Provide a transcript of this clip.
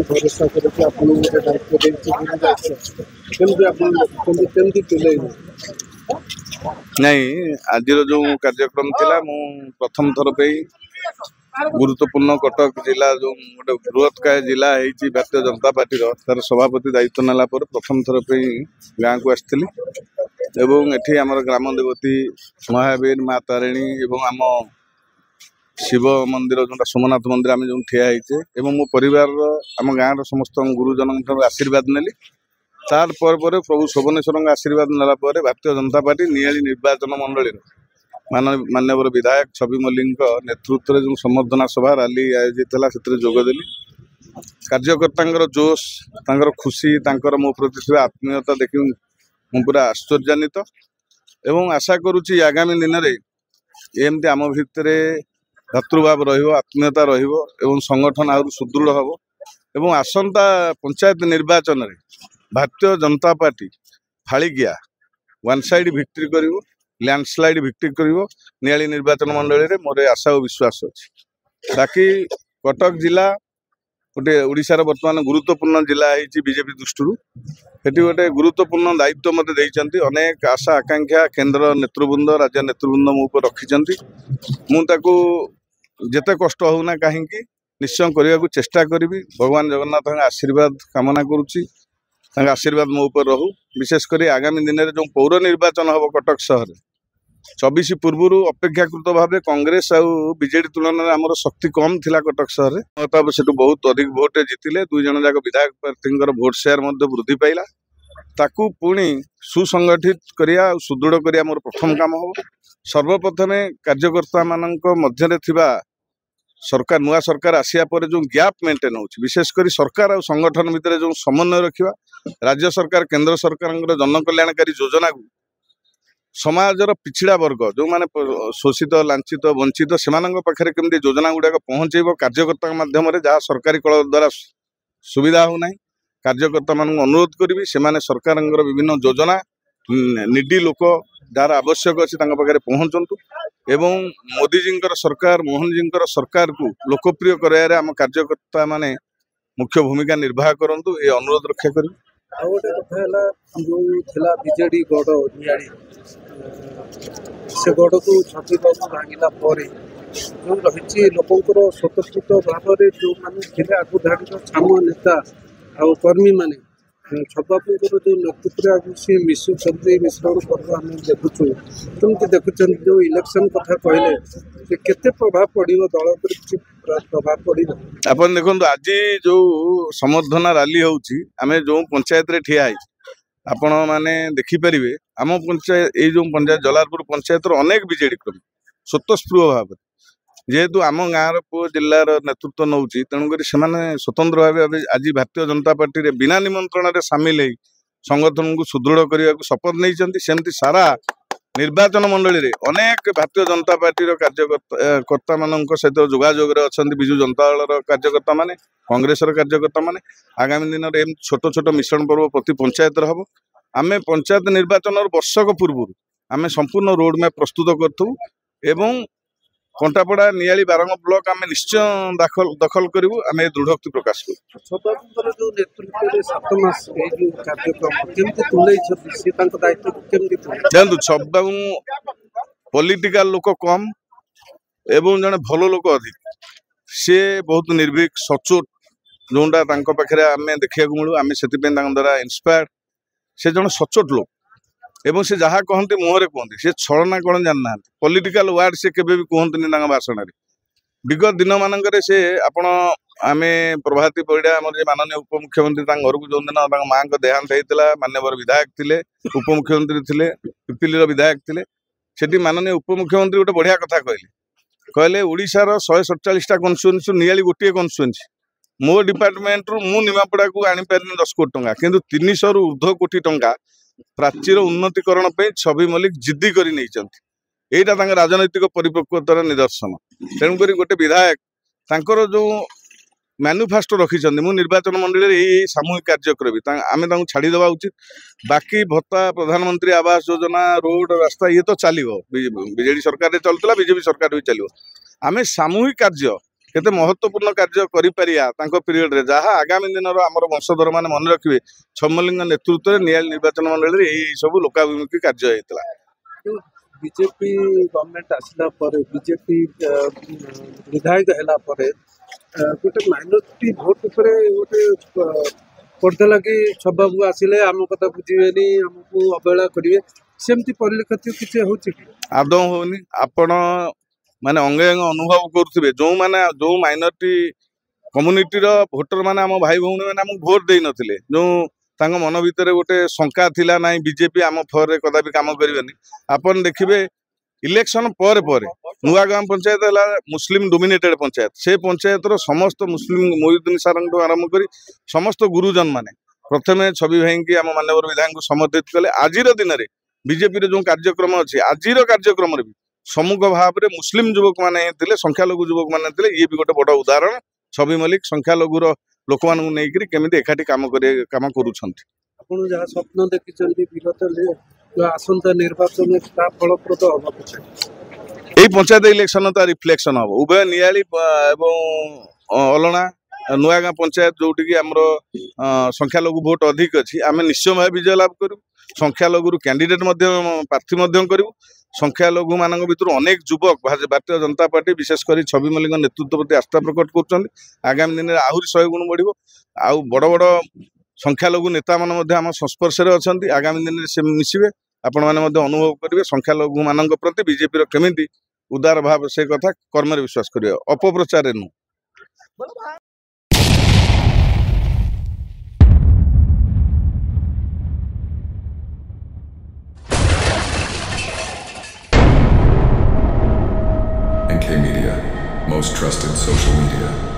ଭରସା କରିକି ଆପଣଙ୍କୁ ଗୋଟେ ଦାୟିତ୍ୱ ଦେଇଛି କେମିତି ଆପଣ କେମିତି ତୁଲେଇବେ? ନାଇଁ ଆଜିର ଯୋଉ କାର୍ଯ୍ୟକ୍ରମ ଥିଲା ମୁଁ ପ୍ରଥମ ଥର ପାଇଁ ଗୁରୁତ୍ୱପୂର୍ଣ୍ଣ କଟକ ଜିଲ୍ଲା ଯୋଉ ଗୋଟେ ବୃହତ୍କାୟ ଜିଲ୍ଲା ହେଇଛି ଭାରତୀୟ ଜନତା ପାର୍ଟିର ତାର ସଭାପତି ଦାୟିତ୍ୱ ନେଲା ପରେ ପ୍ରଥମ ଥର ପାଇଁ ଗାଁକୁ ଆସିଥିଲି ଏବଂ ଏଠି ଆମର ଗ୍ରାମ ଦେବତୀ ମହାବୀର ମା ତାରିଣୀ ଏବଂ ଆମ ଶିବ ମନ୍ଦିର ଯୋଉଟା ସୋମନାଥ ମନ୍ଦିର ଆମେ ଯୋଉ ଠିଆ ହେଇଛେ ଏବଂ ମୋ ପରିବାରର ଆମ ଗାଁର ସମସ୍ତ ଗୁରୁଜନଙ୍କଠାରୁ ଆଶୀର୍ବାଦ ନେଲି। ତାର ପରେ ପ୍ରଭୁ ଶୋଭନେଶ୍ୱରଙ୍କ ଆଶୀର୍ବାଦ ନେଲା ପରେ ଭାରତୀୟ ଜନତା ପାର୍ଟି ନିଆଳି ନିର୍ବାଚନ ମଣ୍ଡଳୀର ମାନ୍ୟବର ବିଧାୟକ ଛବି ମଲ୍ଲିକଙ୍କ ନେତୃତ୍ୱରେ ଯେଉଁ ସମ୍ବର୍ଦ୍ଧନା ସଭା ରାଲି ଆୟୋଜିତ ହେଲା ସେଥିରେ ଯୋଗଦେଲି। କାର୍ଯ୍ୟକର୍ତ୍ତାଙ୍କର ଜୋଶ ତାଙ୍କର ଖୁସି ତାଙ୍କର ମୋ ପ୍ରତି ଥିବା ଆତ୍ମୀୟତା ଦେଖି ମୁଁ ପୁରା ଆଶ୍ଚର୍ଯ୍ୟାନ୍ୱିତ ଏବଂ ଆଶା କରୁଛି ଆଗାମୀ ଦିନରେ ଏମିତି ଆମ ଭିତରେ ଭାତୃଭାବ ରହିବ ଆତ୍ମୀୟତା ରହିବ ଏବଂ ସଂଗଠନ ଆହୁରି ସୁଦୃଢ଼ ହେବ ଏବଂ ଆସନ୍ତା ପଞ୍ଚାୟତ ନିର୍ବାଚନରେ ଭାରତୀୟ ଜନତା ପାର୍ଟି ଫାଳିକିଆ ୱାନ୍ ସାଇଡ୍ ଭିକ୍ଟ୍ରି କରିବ ଲ୍ୟାଣ୍ଡସ୍ଲାଇଡ୍ ଭିକ୍ଟ୍ରି କରିବ ନିଆଳି ନିର୍ବାଚନ ମଣ୍ଡଳୀରେ ମୋର ଆଶା ଓ ବିଶ୍ୱାସ ଅଛି। ବାକି କଟକ ଜିଲ୍ଲା ଗୋଟେ ଓଡ଼ିଶାର ବର୍ତ୍ତମାନ ଗୁରୁତ୍ୱପୂର୍ଣ୍ଣ ଜିଲ୍ଲା ହେଇଛି ବିଜେପି ଦୃଷ୍ଟିରୁ ସେଠି ଗୋଟେ ଗୁରୁତ୍ୱପୂର୍ଣ୍ଣ ଦାୟିତ୍ୱ ମୋତେ ଦେଇଛନ୍ତି ଅନେକ ଆଶା ଆକାଂକ୍ଷା କେନ୍ଦ୍ର ନେତୃବୃନ୍ଦ ରାଜ୍ୟ ନେତୃବୃନ୍ଦ ମୋ ଉପରେ ରଖିଛନ୍ତି ମୁଁ ତାକୁ ଯେତେ କଷ୍ଟ ହେଉନା କାହିଁକି ନିଶ୍ଚୟ କରିବାକୁ ଚେଷ୍ଟା କରିବି। ଭଗବାନ ଜଗନ୍ନାଥଙ୍କ ଆଶୀର୍ବାଦ କାମନା କରୁଛି ତାଙ୍କ ଆଶୀର୍ବାଦ ମୋ ଉପରେ ରହୁ। ବିଶେଷ କରି ଆଗାମୀ ଦିନରେ ଯେଉଁ ପୌର ନିର୍ବାଚନ ହେବ କଟକ ସହରରେ 24 ପୂର୍ବରୁ ଅପେକ୍ଷାକୃତ ଭାବେ କଂଗ୍ରେସ ଆଉ ବିଜେଡି ତୁଳନାରେ ଆମର ଶକ୍ତି କମ୍ ଥିଲା କଟକ ସହରରେ ତାପରେ ସେଠୁ ବହୁତ ଅଧିକ ଭୋଟରେ ଜିତିଲେ ଦୁଇ ଜଣ ଯାକ ବିଧାୟକ ପ୍ରାର୍ଥୀଙ୍କର ଭୋଟ ସେୟାର ମଧ୍ୟ ବୃଦ୍ଧି ପାଇଲା। ତାକୁ ପୁଣି ସୁସଂଗଠିତ କରିବା ଆଉ ସୁଦୃଢ଼ କରିବା ମୋର ପ୍ରଥମ କାମ ହେବ। ସର୍ବପ୍ରଥମେ କାର୍ଯ୍ୟକର୍ତ୍ତାମାନଙ୍କ ମଧ୍ୟରେ ଥିବା ସରକାର ନୂଆ ସରକାର ଆସିବା ପରେ ଯେଉଁ ଗ୍ୟାପ୍ ମେଣ୍ଟେନ୍ ହେଉଛି ବିଶେଷ କରି ସରକାର ଆଉ ସଂଗଠନ ଭିତରେ ଯେଉଁ ସମନ୍ୱୟ ରଖିବା ରାଜ୍ୟ ସରକାର କେନ୍ଦ୍ର ସରକାରଙ୍କର ଜନକଲ୍ୟାଣକାରୀ ଯୋଜନାକୁ ସମାଜର ପିଛିଡ଼ା ବର୍ଗ ଯେଉଁମାନେ ଶୋଷିତ ଲାଞ୍ଛିତ ବଞ୍ଚିତ ସେମାନଙ୍କ ପାଖରେ କେମିତି ଯୋଜନା ଗୁଡ଼ାକ ପହଞ୍ଚେଇବ କାର୍ଯ୍ୟକର୍ତ୍ତାଙ୍କ ମାଧ୍ୟମରେ ଯାହା ସରକାରୀ କଳ ଦ୍ୱାରା ସୁବିଧା ହେଉନାହିଁ କାର୍ଯ୍ୟକର୍ତ୍ତାମାନଙ୍କୁ ଅନୁରୋଧ କରିବି ସେମାନେ ସରକାରଙ୍କର ବିଭିନ୍ନ ଯୋଜନା ନିଡି ଲୋକ ଯାହାର ଆବଶ୍ୟକ ଅଛି ତାଙ୍କ ପାଖରେ ପହଞ୍ଚନ୍ତୁ ଏବଂ ମୋଦିଜୀଙ୍କର ସରକାର ମୋହନଜୀଙ୍କର ସରକାରକୁ ଲୋକପ୍ରିୟ କରାଇବାରେ ଆମ କାର୍ଯ୍ୟକର୍ତ୍ତାମାନେ ମୁଖ୍ୟ ଭୂମିକା ନିର୍ବାହ କରନ୍ତୁ ଏ ଅନୁରୋଧ ରକ୍ଷା କରିବି। ଆଉ ଗୋଟେ କଥା ହେଲା ଯୋଉ ଥିଲା ବିଜେଡି ଗଡ଼ ନିଆଳି ସେ ଗଡ଼କୁ ଛତିବାବୁ ଭାଙ୍ଗିଲା ପରେ ଯୋଉ ରହିଛି ଲୋକଙ୍କର ସ୍ୱତଃସ୍ଫୂର୍ତ୍ତ ଭାବରେ ଯୋଉମାନେ ଥିଲେ ଆଗୁ ଧାଡ଼ିର ଛାମୁଆ ନେତା ଆଉ କର୍ମୀମାନେ ଛବାବୁଙ୍କର ଯୋଉ ନେତୃତ୍ୱରେ ଆଗକୁ ସେ ମିଶୁଛନ୍ତି ମିଶ୍ରଣ ପର୍ବ ଆମେ ଦେଖୁଛୁ କେମିତି ଦେଖୁଛନ୍ତି ଯୋଉ ଇଲେକ୍ସନ କଥା କହିଲେ ଯେ କେତେ ପ୍ରଭାବ ପଡ଼ିବ ଦଳ ଉପରେ କିଛି ପ୍ରଭାବ ପଡ଼ିବ? ଆପଣ ଦେଖନ୍ତୁ ଆଜି ଯୋଉ ସମ୍ବର୍ଦ୍ଧନା ରାଲି ହେଉଛି ଆମେ ଯୋଉ ପଞ୍ଚାୟତରେ ଠିଆ ହେଇଛୁ ଆପଣ ମାନେ ଦେଖିପାରିବେ ଆମ ପଞ୍ଚାୟତ ଏଇ ଯୋଉ ପଞ୍ଚାୟତ ଜଲାଲପୁର ପଞ୍ଚାୟତର ଅନେକ ବିଜେଡି କର୍ମୀ ସ୍ୱତଃସ୍ଫୂର୍ତ୍ତ ଭାବରେ ଯେହେତୁ ଆମ ଗାଁର ପୁଅ ଜିଲ୍ଲାର ନେତୃତ୍ୱ ନେଉଛି ତେଣୁକରି ସେମାନେ ସ୍ୱତନ୍ତ୍ର ଭାବେ ଆଜି ଭାରତୀୟ ଜନତା ପାର୍ଟିରେ ବିନା ନିମନ୍ତ୍ରଣରେ ସାମିଲ ହେଇ ସଂଗଠନକୁ ସୁଦୃଢ଼ କରିବାକୁ ଶପଥ ନେଇଛନ୍ତି। ସେମିତି ସାରା ନିର୍ବାଚନ ମଣ୍ଡଳୀରେ ଅନେକ ଭାରତୀୟ ଜନତା ପାର୍ଟିର କାର୍ଯ୍ୟକର୍ତ୍ତାମାନଙ୍କ ସହିତ ଯୋଗାଯୋଗରେ ଅଛନ୍ତି ବିଜୁ ଜନତା ଦଳର କାର୍ଯ୍ୟକର୍ତ୍ତାମାନେ କଂଗ୍ରେସର କାର୍ଯ୍ୟକର୍ତ୍ତାମାନେ ଆଗାମୀ ଦିନରେ ଏମିତି ଛୋଟ ଛୋଟ ମିଶ୍ରଣ ପର୍ବ ପ୍ରତି ପଞ୍ଚାୟତରେ ହେବ। ଆମେ ପଞ୍ଚାୟତ ନିର୍ବାଚନର ବର୍ଷକ ପୂର୍ବରୁ ଆମେ ସମ୍ପୂର୍ଣ୍ଣ ରୋଡ୍ ମ୍ୟାପ୍ ପ୍ରସ୍ତୁତ କରିଥିବୁ ଏବଂ କଣ୍ଟାପଡ଼ା ନିଆଳି ବାରଙ୍ଗ ବ୍ଲକ ଆମେ ନିଶ୍ଚୟ ଦଖଲ କରିବୁ ଆମେ ଦୃଢ଼ୋକ୍ତି ପ୍ରକାଶ କରୁ। ଛବାବୁଙ୍କର ଯୋଉ ନେତୃତ୍ୱରେ 7 ମାସ ଏଇ ଯୋଉ କାର୍ଯ୍ୟକ୍ରମ କେମିତି ତୁଲେଇଛନ୍ତି ସେ ତାଙ୍କ ଦାୟିତ୍ୱକୁ କେମିତି ଦେଖନ୍ତୁ ଛବାବୁ ପଲିଟିକାଲ ଲୋକ କମ୍ ଏବଂ ଜଣେ ଭଲ ଲୋକ ଅଧିକ ସେ ବହୁତ ନିର୍ଭୀକ ସଚୋଟ ଯୋଉଟା ତାଙ୍କ ପାଖରେ ଆମେ ଦେଖିବାକୁ ମିଳୁ ଆମେ ସେଥିପାଇଁ ତାଙ୍କ ଦ୍ୱାରା ଇନ୍ସପାୟାର୍ଡ ସେ ଜଣେ ସଚୋଟ ଲୋକ ଏବଂ ସେ ଯାହା କହନ୍ତି ମୁହଁରେ କୁହନ୍ତି ସେ ଛଳନା କ'ଣ ଜାଣିନାହାନ୍ତି ପଲିଟିକାଲ ୱାର୍ଡ ସେ କେବେ ବି କୁହନ୍ତିନି ତାଙ୍କ ଭାଷଣରେ। ବିଗତ ଦିନମାନଙ୍କରେ ସେ ଆପଣ ଆମେ ପ୍ରଭାତୀ ପରିଡ଼ା ଆମର ଯେ ମାନନୀୟ ଉପମୁଖ୍ୟମନ୍ତ୍ରୀ ତାଙ୍କ ଘରକୁ ଯୋଉଦିନ ତାଙ୍କ ମାଆଙ୍କ ଦେହାନ୍ତ ହେଇଥିଲା ମାନ୍ୟବର ବିଧାୟକ ଥିଲେ ଉପମୁଖ୍ୟମନ୍ତ୍ରୀ ଥିଲେ ପିପିଲିର ବିଧାୟକ ଥିଲେ ସେଠି ମାନନୀୟ ଉପମୁଖ୍ୟମନ୍ତ୍ରୀ ଗୋଟେ ବଢ଼ିଆ କଥା କହିଲେ ଓଡ଼ିଶାର 147ଟା କନଷ୍ଟିଚୁଏନ୍ସି ନିଆଳି ଗୋଟିଏ କନଷ୍ଟିଚୁଏନ୍ସି ମୋ ଡିପାର୍ଟମେଣ୍ଟରୁ ମୁଁ ନିମାପଡ଼ାକୁ ଆଣିପାରିନି 10 କୋଟି ଟଙ୍କା କିନ୍ତୁ 300ରୁ ଊର୍ଦ୍ଧ୍ୱ କୋଟି ଟଙ୍କା ପ୍ରାଚୀର ଉନ୍ନତିକରଣ ପାଇଁ ଛବି ମଲ୍ଲିକ ଜିଦ୍ଦି କରି ନେଇଛନ୍ତି ଏଇଟା ତାଙ୍କ ରାଜନୈତିକ ପରିପକ୍ୱତାର ନିଦର୍ଶନ। ତେଣୁକରି ଗୋଟେ ବିଧାୟକ ତାଙ୍କର ଯୋଉ ମ୍ୟାନିଫେଷ୍ଟୋ ରଖିଛନ୍ତି ମୁଁ ନିର୍ବାଚନ ମଣ୍ଡଳୀରେ ଏଇ ସାମୂହିକ କାର୍ଯ୍ୟ କରିବି ଆମେ ତାଙ୍କୁ ଛାଡ଼ିଦେବା ଉଚିତ। ବାକି ଭତ୍ତା ପ୍ରଧାନମନ୍ତ୍ରୀ ଆବାସ ଯୋଜନା ରୋଡ ରାସ୍ତା ଇଏ ତ ଚାଲିବ ବିଜେଡି ସରକାରରେ ଚାଲୁଥିଲା ବିଜେପି ସରକାର ବି ଚାଲିବ ଆମେ ସାମୂହିକ କାର୍ଯ୍ୟ କେତେ ମହତ୍ୱପୂର୍ଣ୍ଣ କାର୍ଯ୍ୟ କରିପାରିବା ତାଙ୍କ ପିରିୟଡରେ, ଯାହା ଆଗାମୀ ଦିନର ଆମର ବଂଶଧର ମାନେ ମନେ ରଖିବେ। ଛମଲିଙ୍କ ନେତୃତ୍ୱରେ ନିଆଳି ନିର୍ବାଚନ ମଣ୍ଡଳୀରେ ଏଇ ସବୁ ଲୋକାଭିମୁଖୀ କାର୍ଯ୍ୟ ହେଇଥିଲା। ବିଜେପି ଗଭର୍ଣ୍ଣମେଣ୍ଟ ଆସିଲା ପରେ, ବିଜେପି ବିଧାୟକ ହେଲା ପରେ ଗୋଟେ ମାଇନରିଟି ଭୋଟ ଉପରେ ଗୋଟେ କରିଦେଲା କି ଛବାବୁ ଆସିଲେ ଆମ କଥା ବୁଝିବେନି, ଆମକୁ ଅବହେଳା କରିବେ, ସେମିତି ପରିଲକ୍ଷିତ କିଛି ହଉଛି କି? ଆଦୌ ହଉନି। ଆପଣ ମାନେ ଅଙ୍ଗେ ଅଙ୍ଗେ ଅନୁଭବ କରୁଥିବେ, ଯୋଉ ମାଇନରିଟି କମ୍ୟୁନିଟିର ଭୋଟର ମାନେ, ଆମ ଭାଇ ଭଉଣୀ ମାନେ ଆମକୁ ଭୋଟ ଦେଇନଥିଲେ, ଯୋଉ ତାଙ୍କ ମନ ଭିତରେ ଗୋଟେ ଶଙ୍କା ଥିଲା, ନାଇଁ ବିଜେପି ଆମ ଫରରେ କଦାପି କାମ କରିବେନି। ଆପଣ ଦେଖିବେ ଇଲେକ୍ସନ ପରେ ପରେ ନୂଆଗାଁ ପଞ୍ଚାୟତ ହେଲା ମୁସଲିମ ଡୋମିନେଟେଡ ପଞ୍ଚାୟତ। ସେ ପଞ୍ଚାୟତର ସମସ୍ତ ମୁସଲିମ ମହିଉଦ୍ଦିନ ସାରଙ୍କଠୁ ଆରମ୍ଭ କରି ସମସ୍ତ ଗୁରୁଜନ ମାନେ ପ୍ରଥମେ ଛବି ଭାଇଙ୍କି, ଆମ ମାନ୍ୟବର ବିଧାୟକଙ୍କୁ ସମର୍ଥିତ କଲେ। ଆଜିର ଦିନରେ ବିଜେପିର ଯୋଉ କାର୍ଯ୍ୟକ୍ରମ ଅଛି, ଆଜିର କାର୍ଯ୍ୟକ୍ରମରେ ବି ସମ୍ମୁଖ ଭାବରେ ମୁସଲିମ ଯୁବକ ମାନେ ଥିଲେ, ସଂଖ୍ୟାଲଘୁ ଯୁବକ ମାନେ ଥିଲେ। ଇଏ ବି ଗୋଟେ ବଡ ଉଦାହରଣ। ଛବି ମଲ୍ଲିକ ସଂଖ୍ୟାଲଘୁର ଲୋକମାନଙ୍କୁ ନେଇକରି କେମିତି ଏକାଠି କାମ କରୁଛନ୍ତି। ଆପଣ ଯାହା ସ୍ୱପ୍ନ ଦେଖିଛନ୍ତି ବିଗତ ଆସନ୍ତା ନିର୍ବାଚନରେ ତା ଫଳପ୍ରଦ ହବା ପଛରେ ଏଇ ପଞ୍ଚାୟତ ଇଲେକ୍ସନ ତା ରିଫ୍ଲେକ୍ସନ ହବ। ଉଭୟ ନିଆଳି ଏବଂ ଅଲଣା ନୂଆଗାଁ ପଞ୍ଚାୟତ ଯୋଉଠିକି ଆମର ସଂଖ୍ୟାଲଘୁ ଭୋଟ ଅଧିକ ଅଛି, ଆମେ ନିଶ୍ଚୟ ଭାବେ ବିଜୟ ଲାଭ କରିବୁ। ସଂଖ୍ୟାଲଘୁରୁ କ୍ୟାଣ୍ଡିଡେଟ୍ ମଧ୍ୟ ପ୍ରାର୍ଥୀ ମଧ୍ୟ କରିବୁ। ସଂଖ୍ୟାଲଘୁ ମାନଙ୍କ ଭିତରୁ ଅନେକ ଯୁବକ ଭାରତୀୟ ଜନତା ପାର୍ଟି ବିଶେଷ କରି ଛବି ମଲ୍ଲିକଙ୍କ ନେତୃତ୍ୱ ପ୍ରତି ଆସ୍ଥା ପ୍ରକଟ କରୁଛନ୍ତି। ଆଗାମୀ ଦିନରେ ଆହୁରି 100 ଗୁଣ ବଢିବ। ଆଉ ବଡ ବଡ ସଂଖ୍ୟାଲଘୁ ନେତା ମାନେ ମଧ୍ୟ ଆମ ସଂସ୍ପର୍ଶରେ ଅଛନ୍ତି। ଆଗାମୀ ଦିନରେ ସେ ମିଶିବେ। ଆପଣମାନେ ମଧ୍ୟ ଅନୁଭବ କରିବେ ସଂଖ୍ୟାଲଘୁ ମାନଙ୍କ ପ୍ରତି ବିଜେପିର କେମିତି ଉଦାର ଭାବ, ସେ କଥା କର୍ମରେ ବିଶ୍ୱାସ କରିବେ, ଅପପ୍ରଚାରରେ ନୁହଁ। NK Media, most trusted social media.